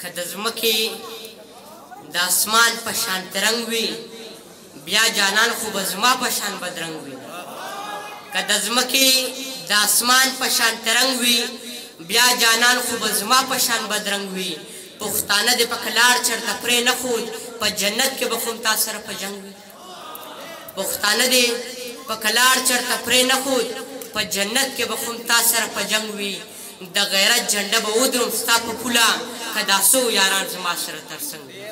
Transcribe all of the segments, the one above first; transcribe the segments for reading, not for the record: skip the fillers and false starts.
که د ځمکې د اسمان په شان رنګ وي بیا جانان خو به زما په شان بدرنګ وي که د ځمکې د اسمان په شان رنګ وي بیا جانان خو به زما په شان بدرنګ وي پښتانه دې په کلار چرته پرې نه ښود په جنت کې به خو هم تا سره په جنګ وي پښتانه دې په کلار چرته پرې نه ښود په جنت کې به خو هم تا سره په جنګ وي د غیرت جنډه به ودروم ستا په پوله که دا څو یاران زما سره تر څنګ وي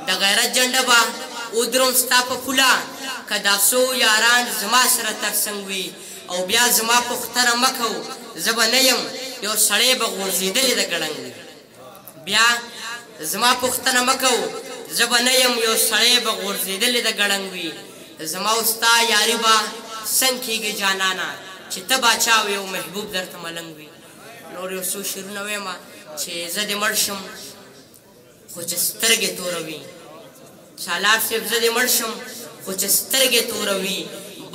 د غیرت جنډه به ودروم ستا په پوله که دا څو یاران زما سره تر څنګ وي او بیا زما پوښتنه مه کوو زه به نه یم یو سړی به غورځېدلی د ګړنګ وي بیا زما پوښتنه مه کوو زه به نه یم یو سړی به غورځېدلی د ګړنګ وي زما او ستا یاري به څنګ کېږي جانانه چې ته باچا وې او محبوب درته ملنګ وي نور یو څو شعرونه ویمه چې زه دې مړ شم خو چې سترګې توروي سالار صاحب زه دې مړ شم خو چې سترګې توروي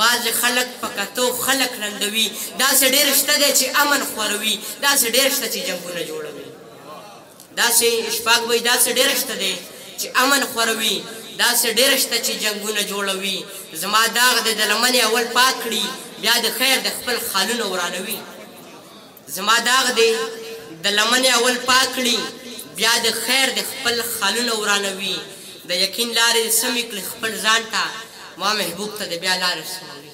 بعضې خلک په کتو خلک ړندوي داسې ډېر شته دی چې امن خوروي داسې ډېر شته چې جنګونه جوړوي داسې اشفاق وایي داسې ډېر شته دی چې امن خوروي داسې ډېر شته چې جنګونه جوړوي زما داغ دې د لمنې اول پاک کړي بیا د خیر د خپل خالونه ورانوي زما داغ دې د لمنې اول پاک کړي بیا د خیر د خپل خالونه ورانوي د یقین لارې سمې کړي خپل ځان ته ما محبوب ته د بیا لارې سموي